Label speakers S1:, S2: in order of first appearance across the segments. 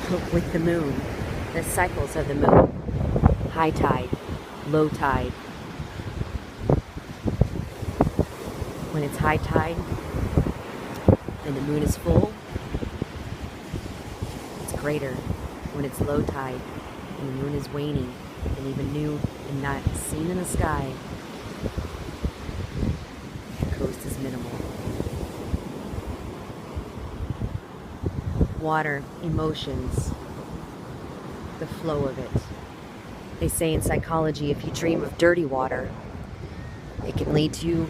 S1: with the moon, the cycles of the moon, high tide, low tide. When it's high tide and the moon is full, it's greater. When it's low tide and the moon is waning and even new and not seen in the sky, the coast is minimal. Water, emotions, the flow of it. They say in psychology, if you dream of dirty water, it can lead to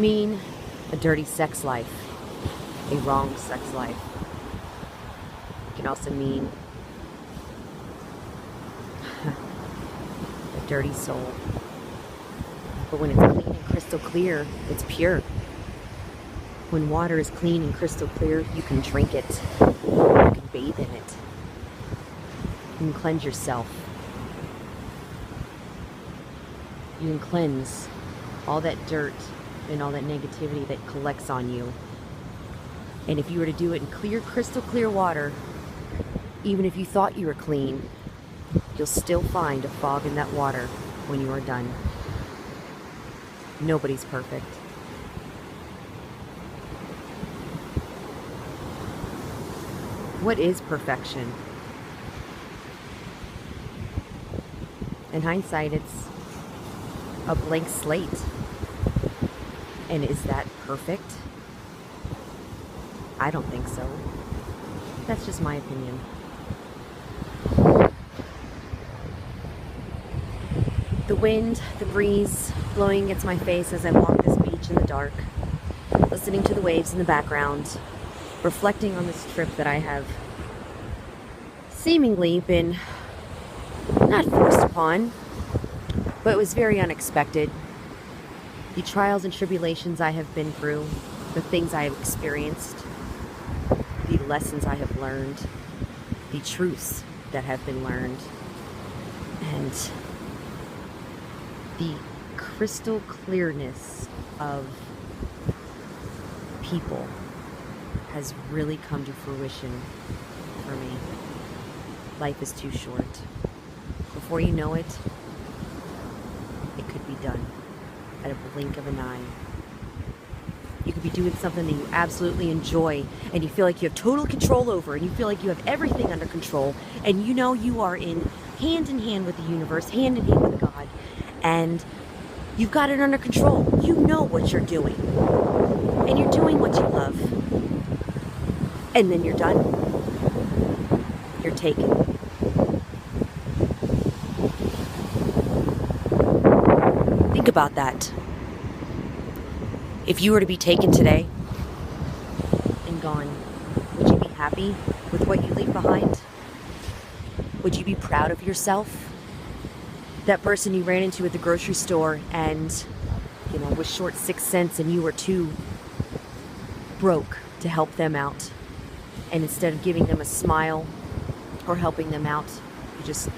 S1: a dirty sex life, a wrong sex life. It can also mean a dirty soul. But when it's clean and crystal clear, it's pure. When water is clean and crystal clear, you can drink it. You can bathe in it. You can cleanse yourself. You can cleanse all that dirt and all that negativity that collects on you. And if you were to do it in clear, crystal clear water, even if you thought you were clean, you'll still find a fog in that water when you are done. Nobody's perfect. What is perfection? In hindsight, it's a blank slate. And is that perfect? I don't think so. That's just my opinion. The wind, the breeze blowing against my face as I walk this beach in the dark, listening to the waves in the background, reflecting on this trip that I have seemingly been not forced upon, but it was very unexpected. The trials and tribulations I have been through, the things I have experienced, the lessons I have learned, the truths that have been learned, and the crystal clearness of people has really come to fruition for me. Life is too short. Before you know it, it could be done at a blink of an eye. You could be doing something that you absolutely enjoy and you feel like you have total control over, and you feel like you have everything under control, and you know you are in hand with the universe, hand in hand with God, and you've got it under control. You know what you're doing, and you're doing what you love, and then you're done. You're taken. Think about that. If you were to be taken today and gone, would you be happy with what you leave behind? Would you be proud of yourself? That person you ran into at the grocery store and, was short 6 cents and you were too broke to help them out. And instead of giving them a smile or helping them out, you just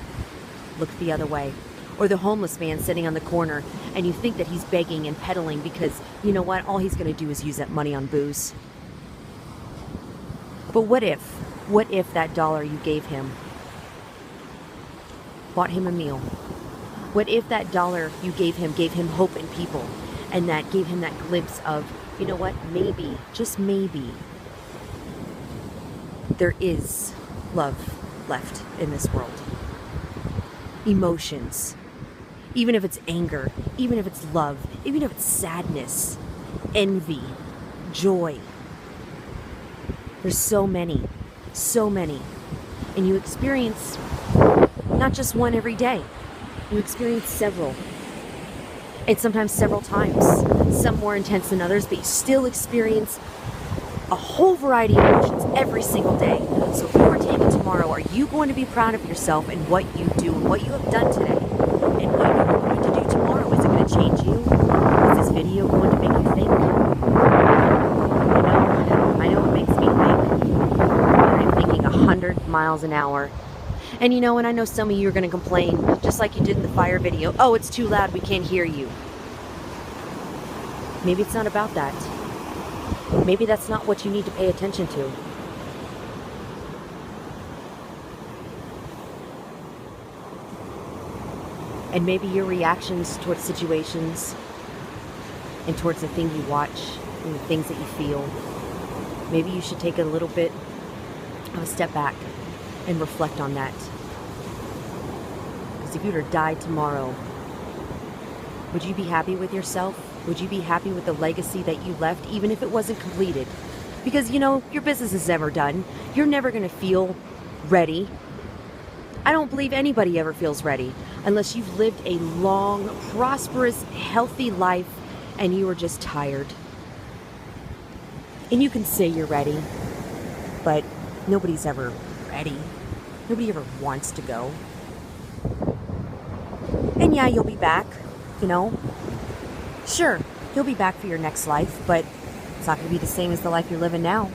S1: looked the other way. Or the homeless man sitting on the corner and you think that he's begging and peddling because, you know what, all he's going to do is use that money on booze. But what if that dollar you gave him bought him a meal? What if that dollar you gave him hope in people, and that gave him that glimpse of, you know what, maybe, just maybe, there is love left in this world. Emotions. Even if it's anger, even if it's love, even if it's sadness, envy, joy. There's so many. And you experience not just one every day. You experience several. And sometimes several times. Some more intense than others, but you still experience a whole variety of emotions every single day. So if you were taken tomorrow, are you going to be proud of yourself and what you do and what you have done today? And what you're going to do tomorrow? Is it going to change you? Is this video going to make you think? I know it makes me think. I'm thinking 100 miles an hour. And and I know some of you are going to complain, just like you did in the fire video. Oh, it's too loud, we can't hear you. Maybe it's not about that. Maybe that's not what you need to pay attention to. And maybe your reactions towards situations and towards the thing you watch and the things that you feel, maybe you should take a little bit of a step back and reflect on that. Because if you were to die tomorrow, would you be happy with yourself? Would you be happy with the legacy that you left, even if it wasn't completed? Because, your business is never done. You're never going to feel ready. I don't believe anybody ever feels ready unless you've lived a long, prosperous, healthy life and you are just tired. And you can say you're ready, but nobody's ever ready. Nobody ever wants to go. And yeah, you'll be back, Sure, you'll be back for your next life, but it's not going to be the same as the life you're living now.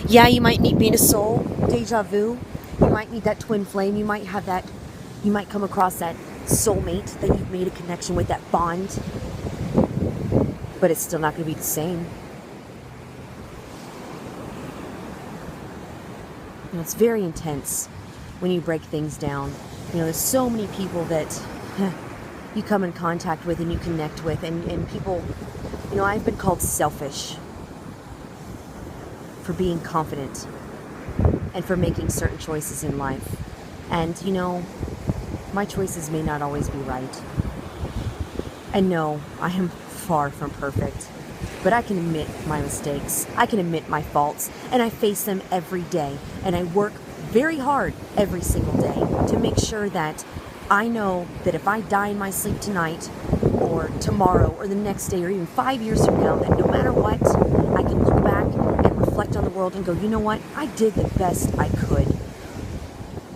S1: Yeah, you might meet a soul, deja vu. You might meet that twin flame. You might come across that soulmate that you've made a connection with, that bond. But it's still not going to be the same. It's very intense when you break things down. There's so many people that you come in contact with and you connect with, and people, I've been called selfish for being confident and for making certain choices in life. And, my choices may not always be right. And no, I am far from perfect. But I can admit my mistakes. I can admit my faults. And I face them every day. And I work very hard every single day to make sure that I know that if I die in my sleep tonight or tomorrow or the next day or even 5 years from now, that no matter what, I can look back and reflect on the world and go, you know what? I did the best I could.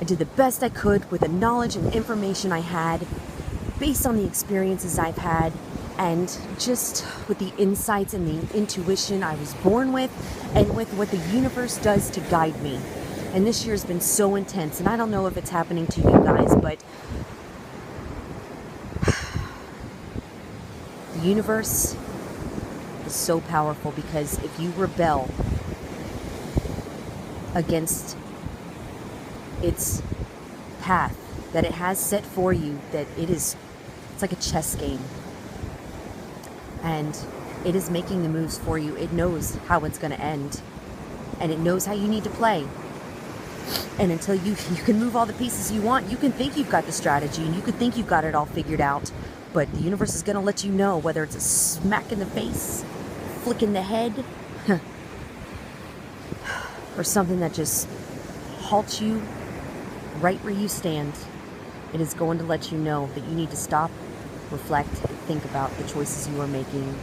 S1: I did the best I could with the knowledge and information I had, based on the experiences I've had, and just with the insights and the intuition I was born with, and with what the universe does to guide me. And this year's been so intense, and I don't know if it's happening to you guys, but the universe is so powerful, because if you rebel against its path that it has set for you, that it's like a chess game, and it is making the moves for you. It knows how it's going to end, and it knows how you need to play. And until you can move all the pieces you want, you can think you've got the strategy and you can think you've got it all figured out, but the universe is going to let you know, whether it's a smack in the face, flick in the head, or something that just halts you right where you stand. It is going to let you know that you need to stop, reflect, and think about the choices you are making,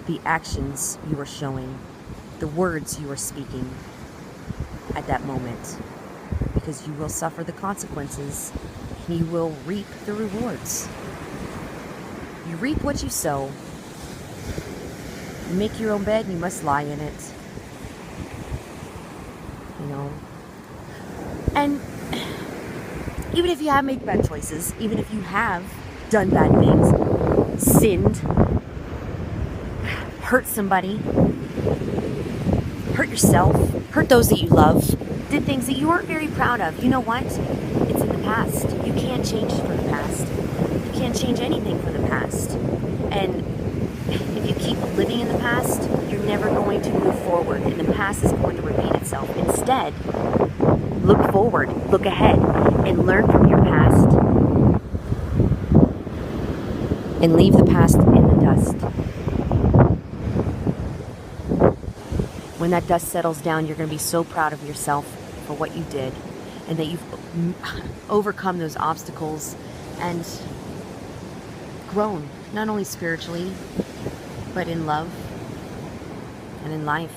S1: the actions you are showing, the words you are speaking at that moment, because you will suffer the consequences and you will reap the rewards. You reap what you sow. You make your own bed and you must lie in it. And even if you have made bad choices, even if you have done bad things, sinned, hurt somebody, hurt yourself, hurt those that you love, did things that you weren't very proud of, you know what? It's in the past. You can't change for the past. You can't change anything for the past. And if you keep living in the past, you're never going to move forward, and the past is going to repeat itself. Instead, look forward, look ahead, and learn from your past. And leave the past in the dust. When that dust settles down, you're going to be so proud of yourself for what you did, and that you've overcome those obstacles and grown, not only spiritually, but in love and in life.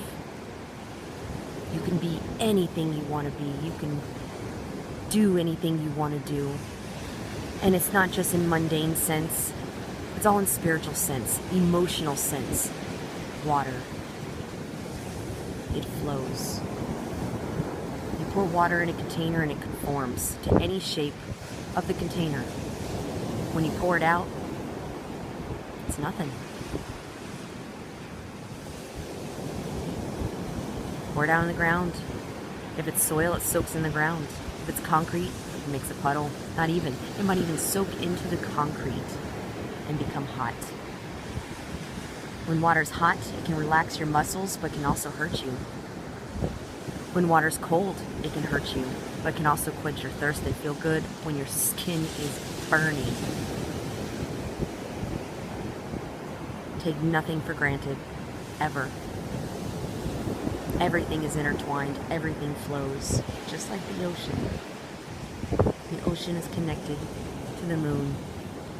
S1: You can be anything you want to be. You can do anything you want to do. And it's not just in mundane sense. It's all in spiritual sense, emotional sense. Water. It flows. You pour water in a container and it conforms to any shape of the container. When you pour it out, it's nothing. Pour it out on the ground. If it's soil, it soaks in the ground. If it's concrete, it makes a puddle. Not even. It might even soak into the concrete and become hot. When water's hot, it can relax your muscles, but can also hurt you. When water's cold, it can hurt you, but can also quench your thirst and feel good when your skin is burning. Take nothing for granted, ever. Everything is intertwined, everything flows, just like the ocean. The ocean is connected to the moon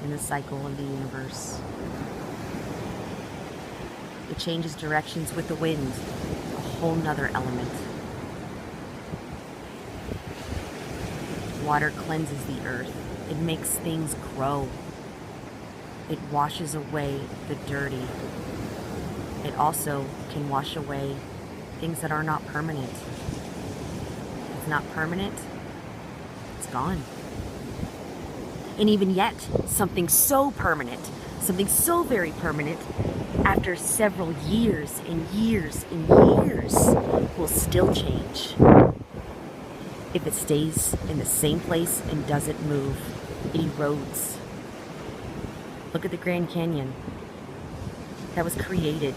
S1: in the cycle of the universe. It changes directions with the wind, a whole nother element. Water cleanses the earth. It makes things grow. It washes away the dirty. It also can wash away things that are not permanent. If it's not permanent, it's gone. And even yet, something so permanent, something so very permanent, after several years and years and years, will still change. If it stays in the same place and doesn't move, it erodes. Look at the Grand Canyon. That was created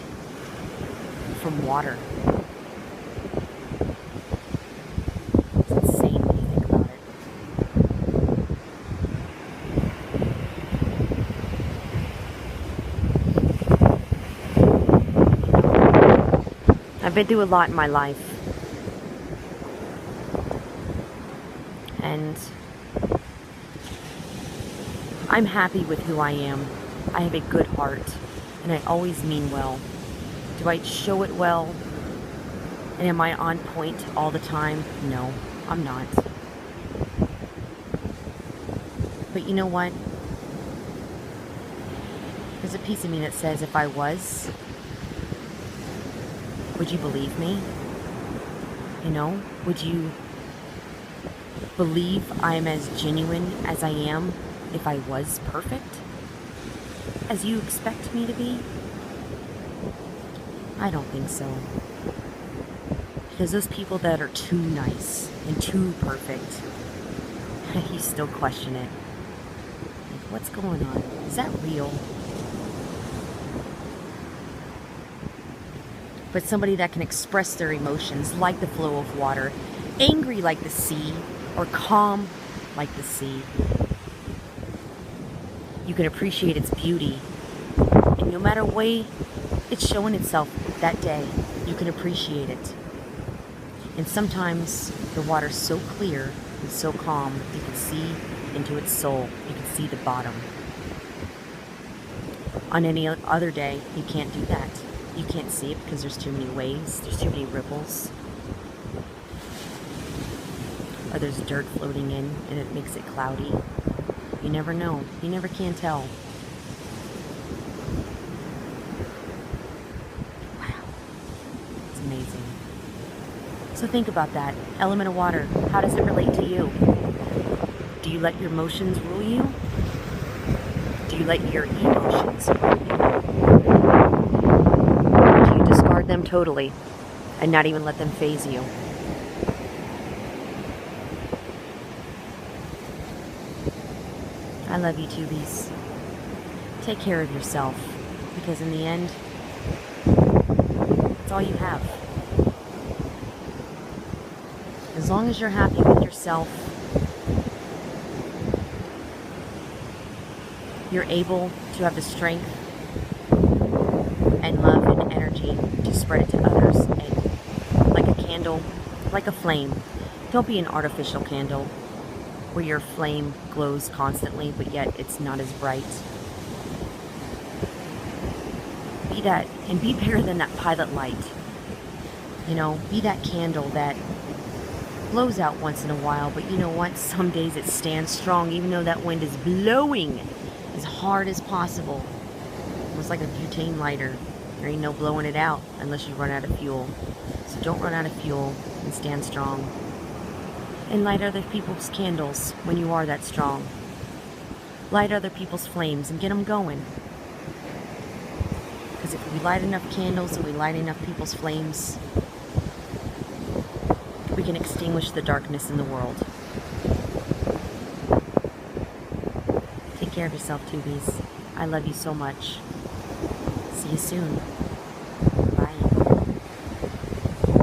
S1: from water. It's insane when you think about it. I've been through a lot in my life. And I'm happy with who I am. I have a good heart, and I always mean well. Do I show it well? And am I on point all the time? No, I'm not. But you know what? There's a piece of me that says if I was, would you believe me? You know, would you believe I'm as genuine as I am if I was perfect? As you expect me to be? I don't think so. Because those people that are too nice and too perfect, you still question it. Like, what's going on? Is that real? But somebody that can express their emotions like the flow of water, angry like the sea, or calm like the sea. You can appreciate its beauty, and no matter way it's showing itself that day, you can appreciate it. And sometimes the water's so clear and so calm, you can see into its soul. You can see the bottom. On any other day, you can't do that. You can't see it because there's too many waves, there's too many ripples. Or there's dirt floating in and it makes it cloudy. You never know. You never can tell. Wow. It's amazing. So think about that. Element of water. How does it relate to you? Do you let your emotions rule you? Do you let your emotions rule you? Or do you discard them totally and not even let them faze you? I love you, tubies. Take care of yourself, because in the end, it's all you have. As long as you're happy with yourself, you're able to have the strength and love and energy to spread it to others. And like a candle, like a flame. Don't be an artificial candle where your flame glows constantly, but yet it's not as bright. Be that, and be better than that pilot light. You know, be that candle that blows out once in a while, but you know what? Some days it stands strong, even though that wind is blowing as hard as possible. Almost like a butane lighter. There ain't no blowing it out unless you run out of fuel. So don't run out of fuel and stand strong. And light other people's candles when you are that strong. Light other people's flames and get them going. Because if we light enough candles and we light enough people's flames, we can extinguish the darkness in the world. care of yourself, Tubies. I love you so much. See you soon.